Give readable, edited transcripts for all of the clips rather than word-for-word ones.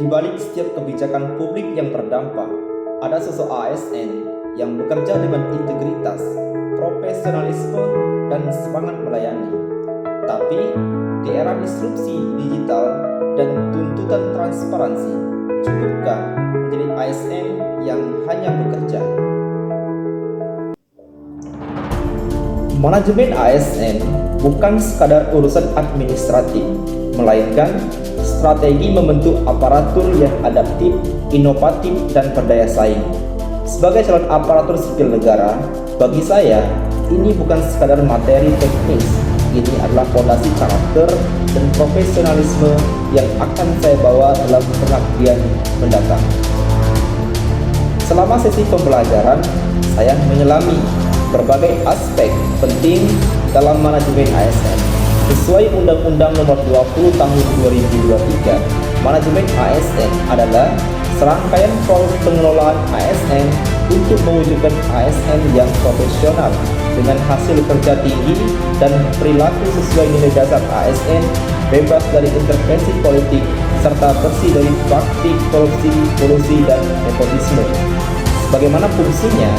Di balik setiap kebijakan publik yang berdampak, ada sosok ASN yang bekerja dengan integritas, profesionalisme, dan semangat melayani. Tapi, di era disrupsi digital dan tuntutan transparansi, cukupkah menjadi ASN yang hanya bekerja? Manajemen ASN bukan sekadar urusan administratif, melainkan strategi membentuk aparatur yang adaptif, inovatif, dan berdaya saing. Sebagai calon aparatur sipil negara, bagi saya, ini bukan sekadar materi teknis, ini adalah fondasi karakter dan profesionalisme yang akan saya bawa dalam pengabdian mendatang. Selama sesi pembelajaran, saya menyelami berbagai aspek penting dalam manajemen ASN. Sesuai Undang-Undang Nomor 20 Tahun 2023, manajemen ASN adalah serangkaian proses pengelolaan ASN untuk mewujudkan ASN yang profesional dengan hasil kerja tinggi dan perilaku sesuai nilai dasar ASN, bebas dari intervensi politik, serta bersih dari praktik korupsi, kolusi, dan nepotisme. Sebagaimana fungsinya,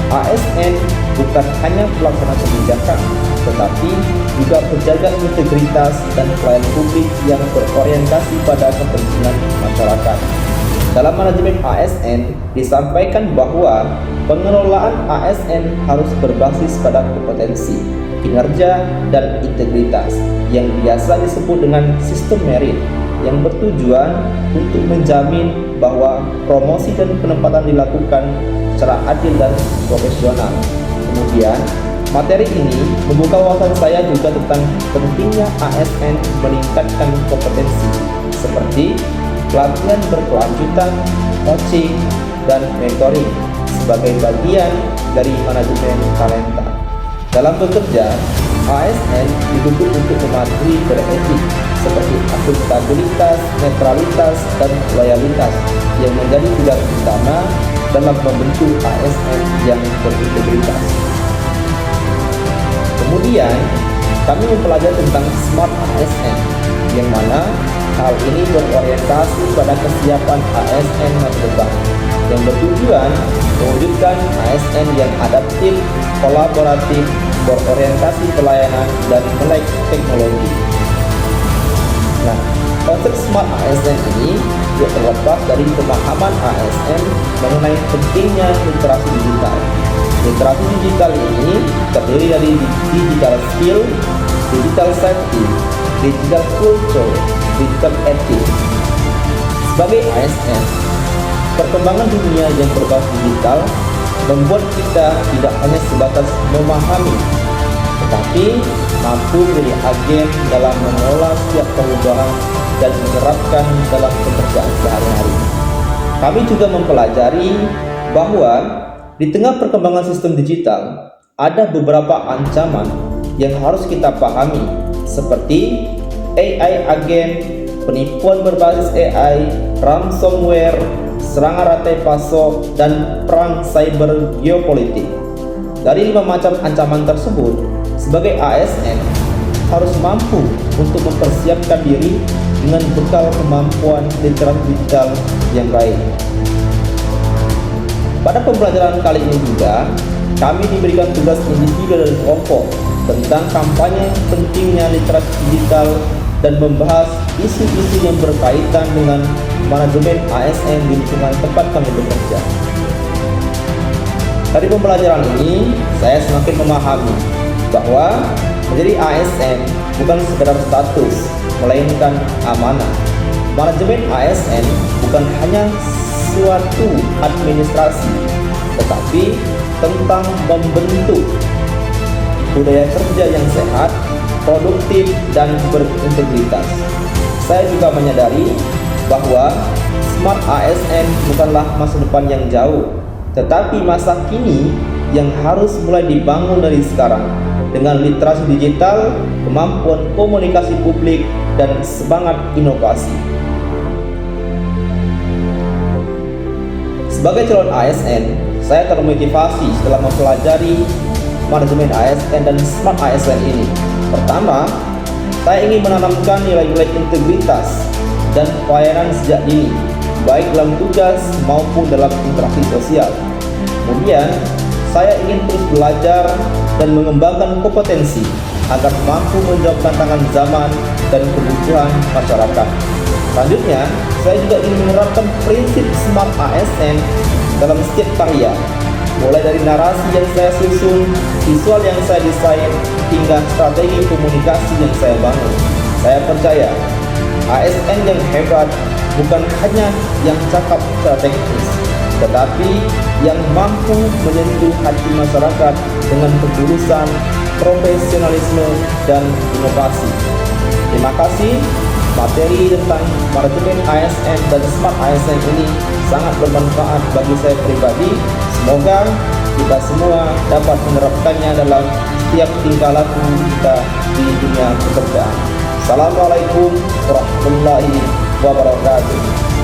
ASN bukan hanya pelaksana kebijakan, tetapi juga penjaga integritas dan pelayanan publik yang berorientasi pada kepentingan masyarakat. Dalam manajemen ASN disampaikan bahwa pengelolaan ASN harus berbasis pada kompetensi, kinerja, dan integritas yang biasa disebut dengan sistem merit, yang bertujuan untuk menjamin bahwa promosi dan penempatan dilakukan secara adil dan profesional. Kemudian, materi ini membuka wawasan saya juga tentang pentingnya ASN meningkatkan kompetensi seperti pelatihan berkelanjutan, coaching, dan mentoring sebagai bagian dari manajemen talenta. Dalam bekerja, ASN didukung untuk mematuhi beretik seperti akuntabilitas, netralitas, dan loyalitas yang menjadi pilar utama dalam membentuk ASN yang berintegritas. Kemudian, kami mempelajari tentang Smart ASN, yang mana hal ini berorientasi pada kesiapan ASN masa depan, yang bertujuan mewujudkan ASN yang adaptif, kolaboratif, berorientasi pelayanan, dan melek teknologi. Nah, konsep Smart ASN ini tidak terlepas dari pemahaman ASN mengenai pentingnya literasi digital. Literasi digital ini terdiri dari digital skill, digital safety, digital culture, digital ethics. Sebagai ASN, perkembangan dunia yang berbasis digital membuat kita tidak hanya sebatas memahami, tetapi mampu menjadi agen dalam mengelola setiap perubahan dan menerapkan dalam pekerjaan sehari-hari. Kami juga mempelajari bahwa di tengah perkembangan sistem digital, ada beberapa ancaman yang harus kita pahami, seperti AI agen, penipuan berbasis AI, ransomware, serangan rantai pasok, dan perang cyber geopolitik. Dari 5 macam ancaman tersebut, sebagai ASN harus mampu untuk mempersiapkan diri dengan bekal kemampuan literasi digital yang baik. Pada pembelajaran kali ini juga, kami diberikan tugas individu dan kelompok tentang kampanye pentingnya literasi digital dan membahas isu-isu yang berkaitan dengan manajemen ASN di lingkungan tempat kami bekerja. Dari pembelajaran ini, saya semakin memahami bahwa menjadi ASN bukan sekedar status, melainkan amanah. Manajemen ASN bukan hanya suatu administrasi, tetapi tentang membentuk budaya kerja yang sehat, produktif, dan berintegritas. Saya juga menyadari bahwa Smart ASN bukanlah masa depan yang jauh, tetapi masa kini yang harus mulai dibangun dari sekarang dengan literasi digital, kemampuan komunikasi publik, dan semangat inovasi. Sebagai calon ASN, saya termotivasi setelah mempelajari manajemen ASN dan Smart ASN ini. Pertama, saya ingin menanamkan nilai-nilai integritas dan pelayanan sejak dini baik dalam tugas maupun dalam interaksi sosial. Kemudian, saya ingin terus belajar dan mengembangkan kompetensi agar mampu menjawab tantangan zaman dan kebutuhan masyarakat. Selanjutnya, saya juga ingin menerapkan prinsip Smart ASN dalam setiap karya, mulai dari narasi yang saya susun, visual yang saya desain, hingga strategi komunikasi yang saya bangun. Saya percaya, ASN yang hebat bukan hanya yang cakap secara teknis, tetapi yang mampu menyentuh hati masyarakat dengan ketulusan, profesionalisme, dan inovasi. Terima kasih. Materi tentang manajemen ASN dan Smart ASN ini sangat bermanfaat bagi saya pribadi. Semoga kita semua dapat menerapkannya dalam setiap tingkah laku kita di dunia pekerjaan. Assalamualaikum warahmatullahi wabarakatuh.